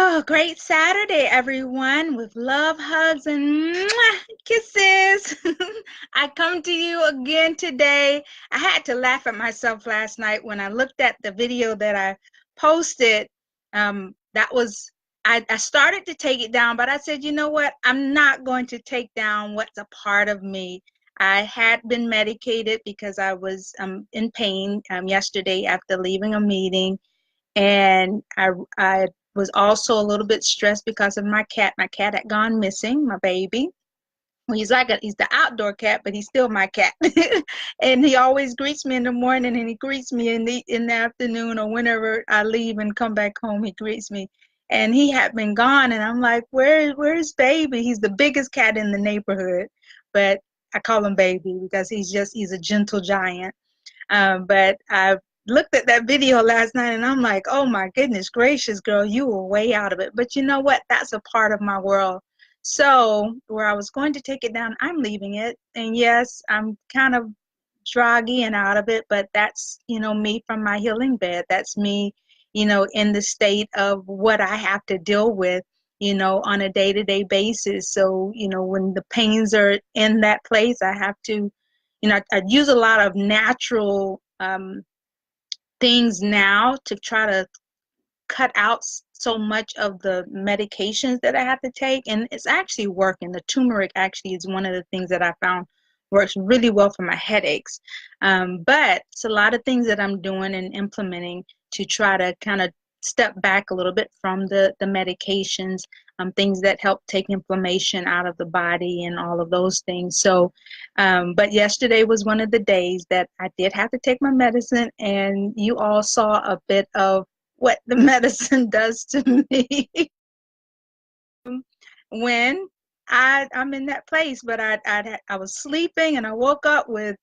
Oh, great Saturday, everyone, with love, hugs, and kisses. I come to you again today. I had to laugh at myself last night when I looked at the video that I posted. That was, I started to take it down, but I said, you know what? I'm not going to take down what's a part of me. I had been medicated because I was in pain yesterday after leaving a meeting, and I was also a little bit stressed because of my cat. My cat had gone missing, my baby. Well, he's the outdoor cat, but he's still my cat. And he always greets me in the morning, and he greets me in the afternoon, or whenever I leave and come back home, he greets me. And he had been gone, and I'm like, where's baby? He's the biggest cat in the neighborhood, but I call him baby because he's a gentle giant. But I looked at that video last night, and I'm like, oh my goodness gracious, girl, you were way out of it. But you know what? That's a part of my world. So where I was going to take it down, I'm leaving it. And yes, I'm kind of druggy and out of it, but that's, me from my healing bed. That's me, in the state of what I have to deal with, on a day-to-day basis. So, when the pains are in that place, I have to, I use a lot of natural things now to try to cut out so much of the medications that I have to take, and it's actually working. The turmeric actually is one of the things that I found works really well for my headaches. But it's a lot of things that I'm doing and implementing to try to kind of step back a little bit from the medications, things that help take inflammation out of the body and all of those things. So, but yesterday was one of the days that I did have to take my medicine, and you all saw a bit of what the medicine does to me when I'm in that place. But I was sleeping, and I woke up with,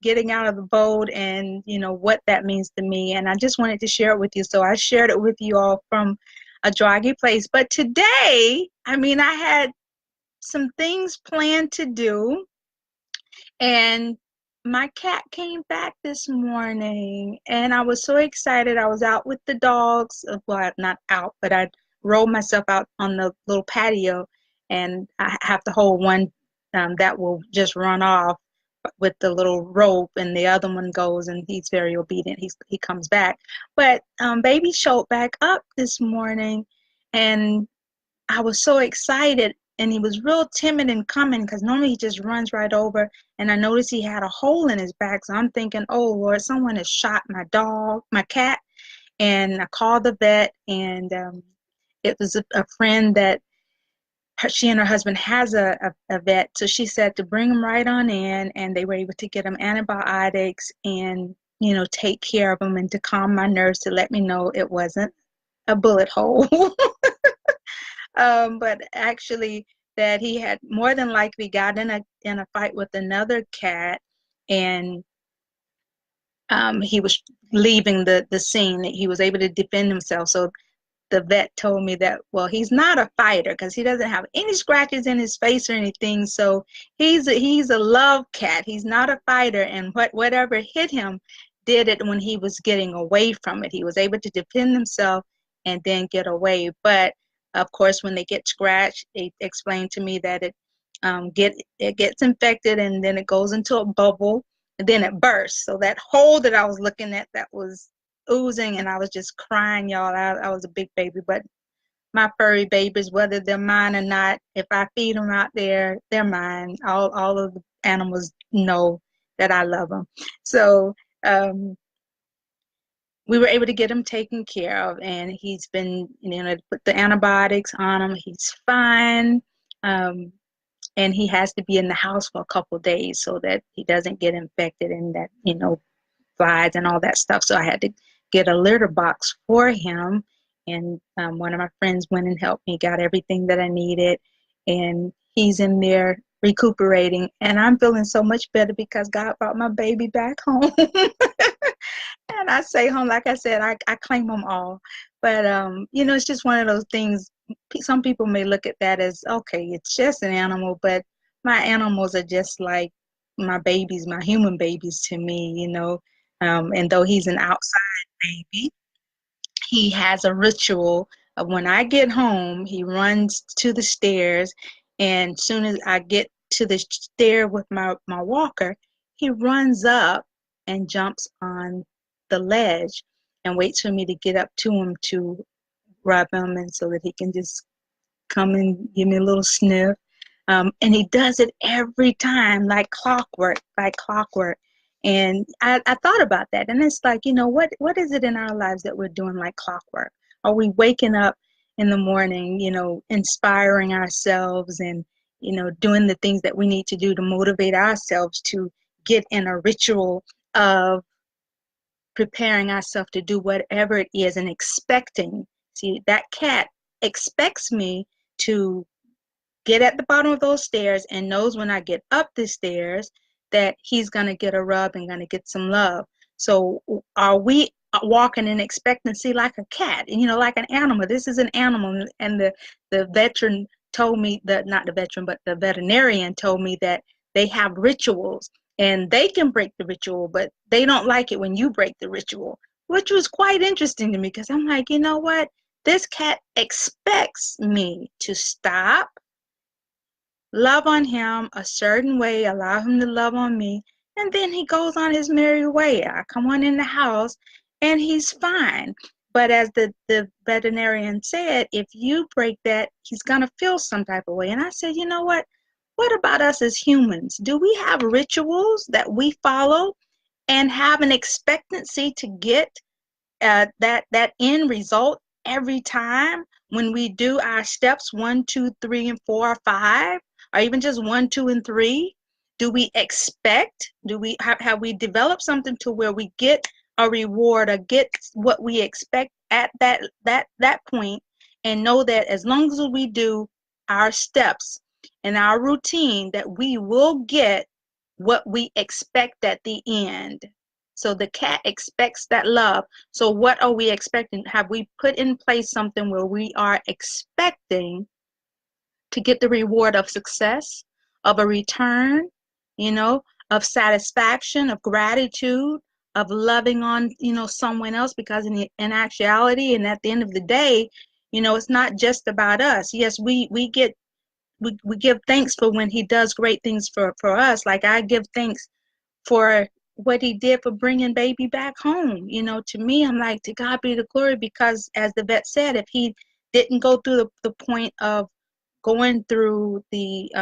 getting out of the boat, and what that means to me. And I just wanted to share it with you. So I shared it with you all from a druggy place. But today, I had some things planned to do, and my cat came back this morning, and I was so excited. I was out with the dogs. Well, not out, but I rolled myself out on the little patio, and I have to hold one that will just run off with the little rope, and the other one goes, and he's very obedient. He comes back. But baby showed back up this morning, and I was so excited, and he was real timid and coming because normally he just runs right over. And I noticed he had a hole in his back, so I'm thinking, oh Lord, someone has shot my cat. And I called the vet, and it was a friend that she and her husband has a vet, so she said to bring him right on in, and they were able to get him antibiotics and take care of him, and to calm my nerves, to let me know it wasn't a bullet hole. But actually that he had more than likely got in a fight with another cat, and he was leaving the scene. He was able to defend himself. So the vet told me that, well, he's not a fighter because he doesn't have any scratches in his face or anything. So he's a love cat. He's not a fighter, and whatever hit him did it when he was getting away from it. He was able to defend himself and then get away. But of course, when they get scratched, they explained to me that it gets infected, and then it goes into a bubble, and then it bursts. So that hole that I was looking at, that was oozing, and I was just crying, y'all. I was a big baby, but my furry babies, whether they're mine or not, if I feed them out there, they're mine. All of the animals know that I love them. So we were able to get him taken care of, and he's been, put the antibiotics on him. He's fine. And he has to be in the house for a couple of days so that he doesn't get infected, and that, flies and all that stuff. So I had to get a litter box for him, and one of my friends went and helped me, got everything that I needed, and he's in there recuperating, and I'm feeling so much better because God brought my baby back home. And I say home, like I said, I claim them all. But it's just one of those things. Some people may look at that as, okay, it's just an animal, but my animals are just like my babies, my human babies to me. And though he's an outside baby, he has a ritual When I get home, he runs to the stairs, and as soon as I get to the stair with my walker, he runs up and jumps on the ledge and waits for me to get up to him to rub him, and so that he can just come and give me a little sniff. And he does it every time, like clockwork, like clockwork. And I thought about that, and it's like, what is it in our lives that we're doing like clockwork? Are we waking up in the morning, inspiring ourselves and, doing the things that we need to do to motivate ourselves to get in a ritual of preparing ourselves to do whatever it is and expecting. See, that cat expects me to get at the bottom of those stairs and knows when I get up the stairs that he's going to get a rub and going to get some love. So are we walking in expectancy like a cat, like an animal? This is an animal, and the veteran told me that, not the veteran, but the veterinarian told me that they have rituals and they can break the ritual, but they don't like it when you break the ritual, which was quite interesting to me because I'm like, you know what? This cat expects me to stop, love on him a certain way, allow him to love on me, and then he goes on his merry way. I come on in the house and he's fine. But as the veterinarian said, if you break that, he's going to feel some type of way. And I said, you know what? What about us as humans? Do we have rituals that we follow and have an expectancy to get that end result every time when we do our steps 1, 2, 3, and 4, or 5, or even just 1, 2, and 3? Do we expect? Do we have we developed something to where we get a reward or get what we expect at that point, and know that as long as we do our steps and our routine, that we will get what we expect at the end? So the cat expects that love. So what are we expecting? Have we put in place something where we are expecting to get the reward of success, of a return, of satisfaction, of gratitude, of loving on, someone else? Because in actuality, and at the end of the day, it's not just about us. Yes, we give thanks for when he does great things for us. Like I give thanks for what he did for bringing baby back home. To me, I'm like, to God be the glory, because as the vet said, if he didn't go through the point of going through the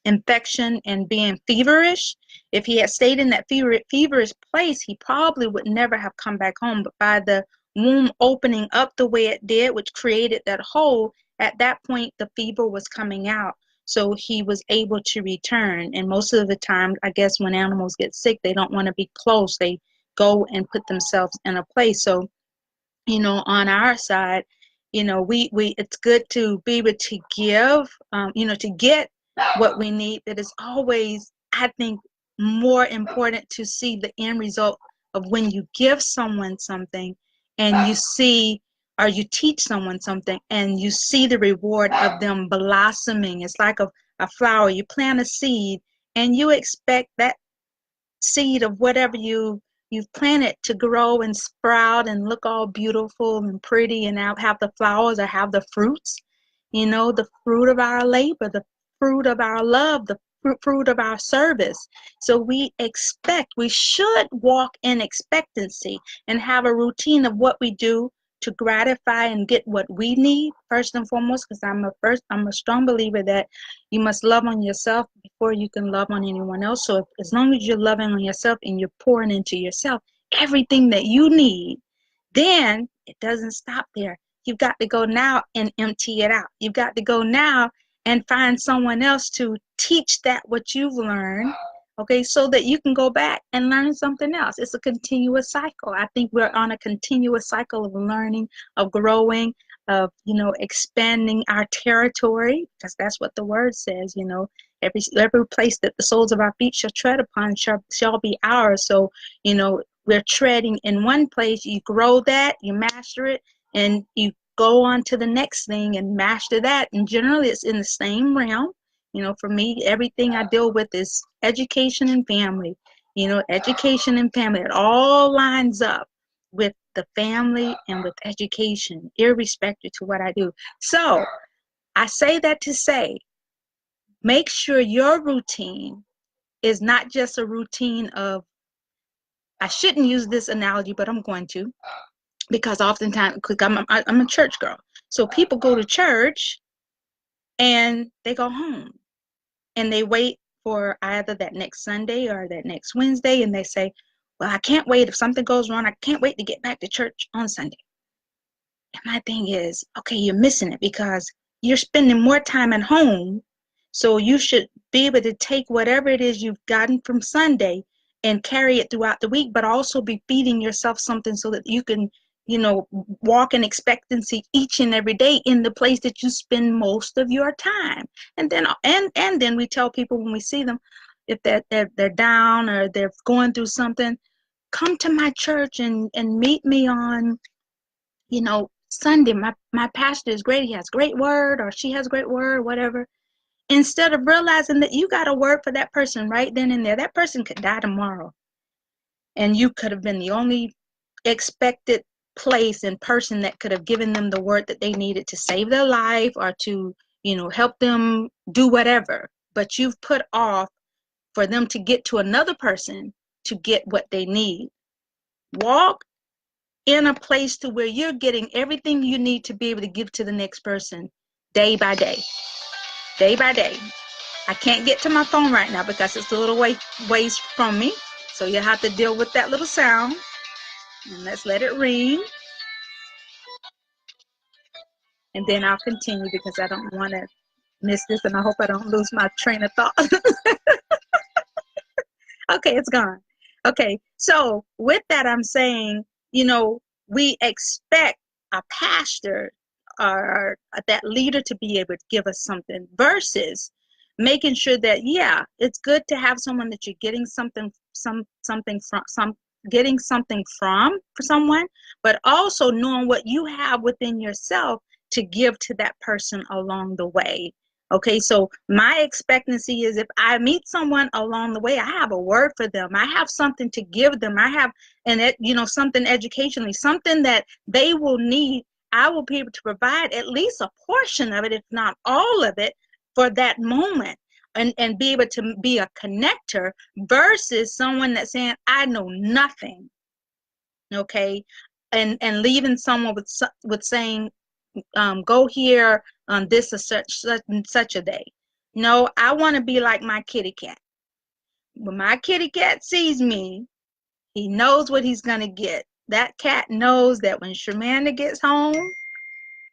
infection and being feverish, if he had stayed in that feverish place, he probably would never have come back home. But by the womb opening up the way it did, which created that hole, at that point the fever was coming out, so he was able to return. And most of the time, I guess, when animals get sick, they don't want to be close. They go and put themselves in a place. So on our side, we it's good to be able to give, to get what we need. But it's always, I think, more important to see the end result of when you give someone something and you see, or you teach someone something and you see the reward of them blossoming. It's like a flower. You plant a seed and you expect that seed of whatever you've planted to grow and sprout and look all beautiful and pretty and have the flowers or have the fruits, the fruit of our labor, the fruit of our love, the fruit of our service. So we should walk in expectancy and have a routine of what we do to gratify and get what we need first and foremost, because I'm a strong believer that you must love on yourself before you can love on anyone else. So as long as you're loving on yourself and you're pouring into yourself everything that you need, then it doesn't stop there. You've got to go now and empty it out. You've got to go now and find someone else to teach that what you've learned, okay, so that you can go back and learn something else. It's a continuous cycle. I think we're on a continuous cycle of learning, of growing, of, expanding our territory, because that's what the word says. Every place that the soles of our feet shall tread upon shall be ours. So, we're treading in one place. You grow that, you master it, and you go on to the next thing and master that. And generally it's in the same realm. For me, everything I deal with is education and family. Education and family. It all lines up with the family and with education, irrespective to what I do. So I say that to say, make sure your routine is not just a routine of, I shouldn't use this analogy, but I'm going to, because oftentimes, because I'm a church girl. So people go to church and they go home and they wait for either that next Sunday or that next Wednesday. And they say, well, I can't wait. If something goes wrong, I can't wait to get back to church on Sunday. And my thing is, okay, you're missing it because you're spending more time at home. So you should be able to take whatever it is you've gotten from Sunday and carry it throughout the week, but also be feeding yourself something so that you can, walk in expectancy each and every day in the place that you spend most of your time. And then we tell people when we see them, if they're down or they're going through something, come to my church and meet me on, Sunday. My pastor is great. He has great word, or she has great word, whatever. Instead of realizing that you got a word for that person right then and there, that person could die tomorrow. And you could have been the only expected place and person that could have given them the word that they needed to save their life or to, help them do whatever. But you've put off for them to get to another person to get what they need. Walk in a place to where you're getting everything you need to be able to give to the next person day by day, day by day. I can't get to my phone right now because it's a little ways from me. So you have to deal with that little sound. And let's let it ring. And then I'll continue because I don't want to miss this and I hope I don't lose my train of thought. Okay, it's gone. Okay, so with that, I'm saying, we expect a pastor or that leader to be able to give us something versus making sure that, yeah, it's good to have someone that you're getting something from, getting something from for someone, but also knowing what you have within yourself to give to that person along the way. Okay, so my expectancy is if I meet someone along the way, I have a word for them. I have something to give them. I have, something educationally, something that they will need. I will be able to provide at least a portion of it, if not all of it, for that moment, and be able to be a connector versus someone that's saying, I know nothing. Okay, and leaving someone with saying, go here on this or such and such a day. No, I want to be like my kitty cat. When my kitty cat sees me, he knows what he's going to get. That cat knows that when Shermanda gets home,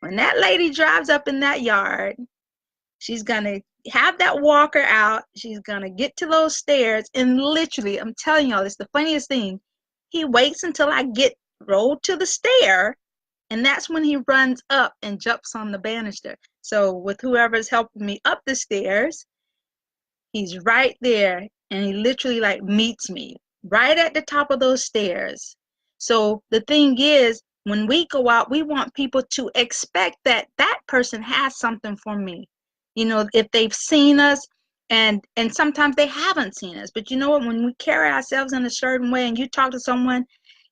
when that lady drives up in that yard, she's going to have that walker out. She's going to get to those stairs. And literally, I'm telling y'all, it's the funniest thing. He waits until I get rolled to the stair. And that's when he runs up and jumps on the banister. So with whoever's helping me up the stairs, he's right there. And he literally meets me right at the top of those stairs. So the thing is, when we go out, we want people to expect that that person has something for me. If they've seen us, and sometimes they haven't seen us. But you know what? When we carry ourselves in a certain way and you talk to someone,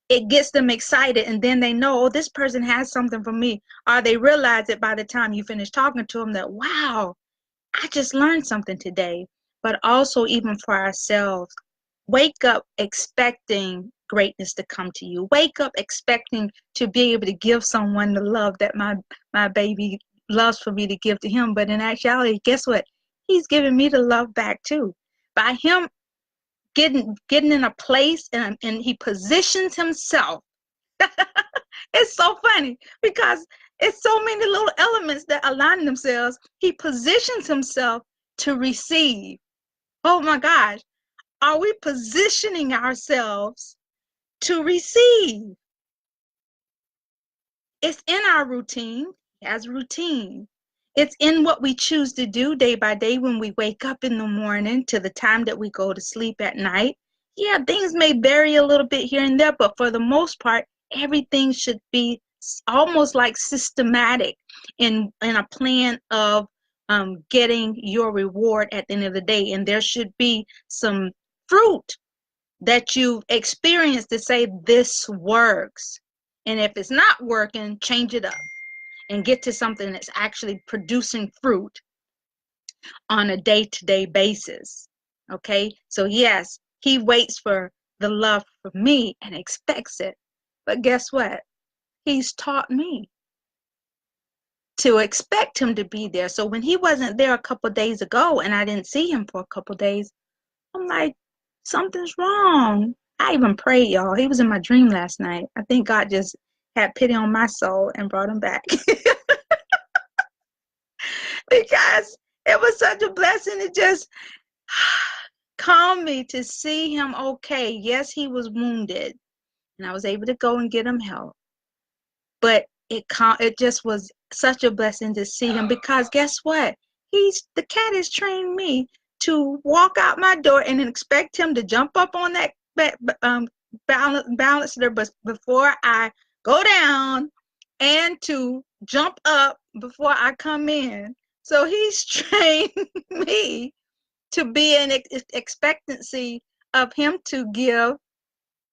it gets them excited, and then they know, oh, this person has something for me. Or they realize that by the time you finish talking to them that, wow, I just learned something today. But also, even for ourselves, wake up expecting greatness to come to you. Wake up expecting to be able to give someone the love that my baby loves for me to give to him. But in actuality, guess what? He's giving me the love back too. By him getting in a place, and he positions himself. It's so funny because it's so many little elements that align themselves. He positions himself to receive. Oh my gosh, are we positioning ourselves to receive? It's in our routine, as routine. It's in what we choose to do day by day when we wake up in the morning to the time that we go to sleep at night. Yeah, things may vary a little bit here and there, but for the most part, everything should be almost like systematic in a plan of getting your reward at the end of the day. And there should be some fruit that you experience to say this works. And if it's not working, change it up and get to something that's actually producing fruit on a day-to-day basis. Okay? So yes, he waits for the love from me and expects it. But guess what? He's taught me to expect him to be there. So when he wasn't there a couple days ago and I didn't see him for a couple days, I'm like, something's wrong. I even prayed, y'all. He was in my dream last night. I think God just had pity on my soul and brought him back because it was such a blessing. It just calmed me to see him okay. Yes, he was wounded, and I was able to go and get him help. But it just was such a blessing to see him because guess what? The cat has trained me to walk out my door and expect him to jump up on that balancer before I go down and to jump up before I come in. So he's trained me to be in expectancy of him to give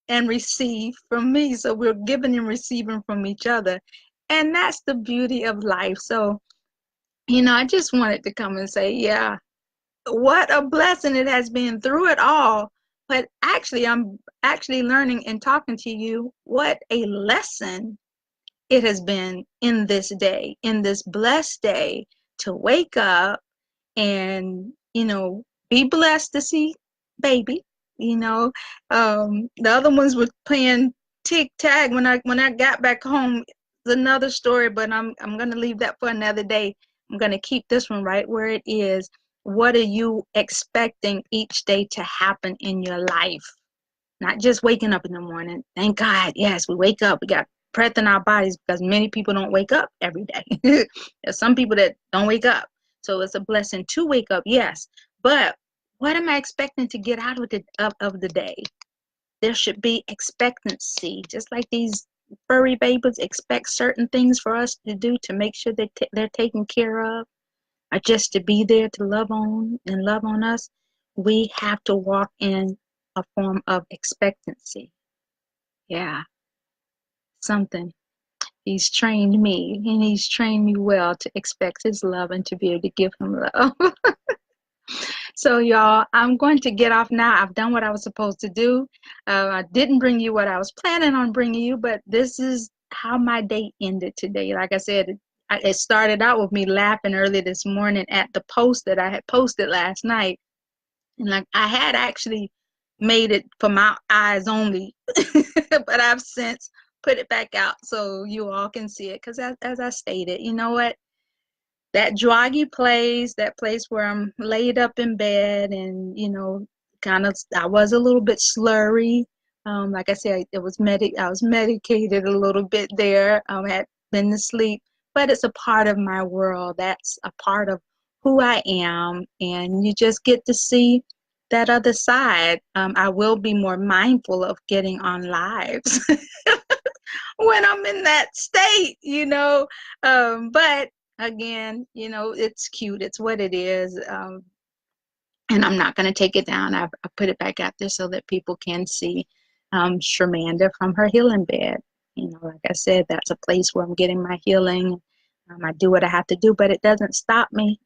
and receive from me. So we're giving and receiving from each other. And that's the beauty of life. So, I just wanted to come and say, yeah, what a blessing it has been through it all. But actually, I'm actually learning and talking to you what a lesson it has been in this day, in this blessed day, to wake up and be blessed to see baby. The other ones were playing tic tac when I got back home. It's another story, but I'm gonna leave that for another day. I'm gonna keep this one right where it is. What are you expecting each day to happen in your life? Not just waking up in the morning. Thank God, yes, we wake up. We got breath in our bodies because many people don't wake up every day. There's some people that don't wake up. So it's a blessing to wake up, yes. But what am I expecting to get out of the day? There should be expectancy, just like these furry babies expect certain things for us to do to make sure that they're taken care of, or just to be there to love on us. We have to walk in a form of expectancy. Yeah, something. He's trained me, and he's trained me well to expect his love and to be able to give him love. So, y'all, I'm going to get off now. I've done what I was supposed to do. I didn't bring you what I was planning on bringing you, but this is how my day ended today. Like I said, it started out with me laughing early this morning at the post that I had posted last night. And like I had actually made it for my eyes only, but I've since put it back out so you all can see it. Because as I stated, you know what? That druggy place, that place where I'm laid up in bed and, kind of, I was a little bit slurry. Like I said, I was medicated a little bit there. I had been to sleep, but it's a part of my world. That's a part of who I am. And you just get to see that other side. I will be more mindful of getting on lives when I'm in that state. But again, it's cute. It's what it is. And I'm not going to take it down. I put it back out there so that people can see Shermanda from her healing bed. Like I said, that's a place where I'm getting my healing. I do what I have to do, but it doesn't stop me.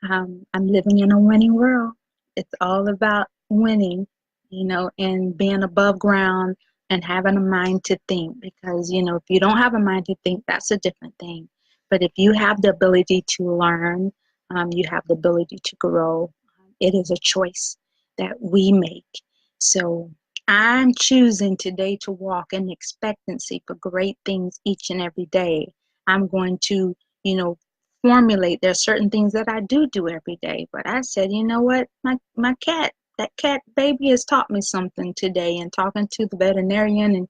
I'm living in a winning world. It's all about winning, and being above ground and having a mind to think. Because, if you don't have a mind to think, that's a different thing. But if you have the ability to learn, you have the ability to grow. It is a choice that we make. So I'm choosing today to walk in expectancy for great things each and every day. I'm going to, formulate. There's certain things that I do every day, but I said, you know what, that cat baby has taught me something today. And talking to the veterinarian and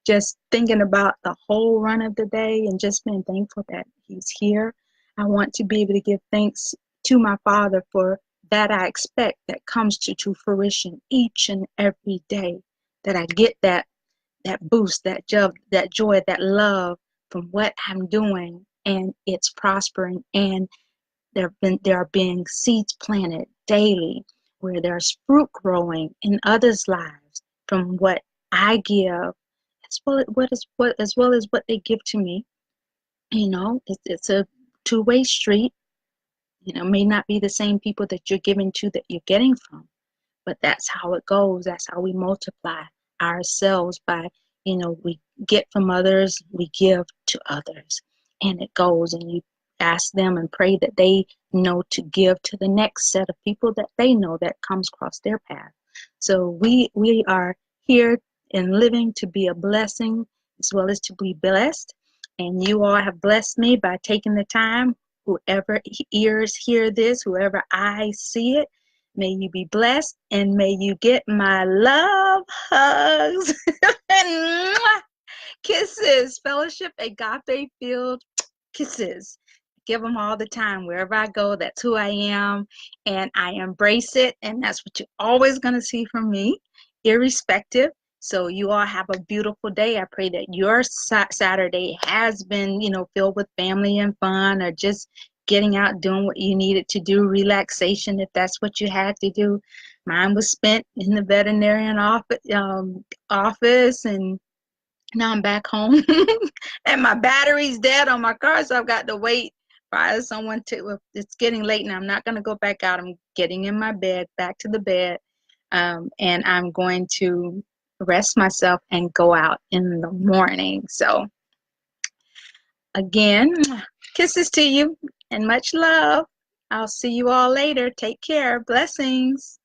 just thinking about the whole run of the day and just being thankful that he's here. I want to be able to give thanks to my Father for that. I expect that comes to fruition each and every day, that I get that boost, that joy, that love from what I'm doing, and it's prospering. And there are being seeds planted daily where there's fruit growing in others' lives from what I give as well as what they give to me. It's a two-way street. May not be the same people that you're giving to that you're getting from, but that's how it goes. That's how we multiply ourselves by, we get from others, we give to others, and it goes. And you ask them and pray that they know to give to the next set of people that they know that comes across their path. So we are here and living to be a blessing as well as to be blessed. And you all have blessed me by taking the time. Whoever ears hear this, whoever eyes see it, may you be blessed and may you get my love, hugs, and kisses, fellowship, agape filled kisses. Give them all the time. Wherever I go, that's who I am. And I embrace it. And that's what you're always going to see from me, irrespective. So you all have a beautiful day. I pray that your Saturday has been, filled with family and fun, or just getting out, doing what you needed to do, relaxation, if that's what you had to do. Mine was spent in the veterinarian office, and now I'm back home. And my battery's dead on my car, so I've got to wait for someone to. It's getting late, and I'm not going to go back out. I'm getting in my bed, back to the bed, and I'm going to rest myself and go out in the morning. So again, kisses to you and much love. I'll see you all later. Take care. Blessings.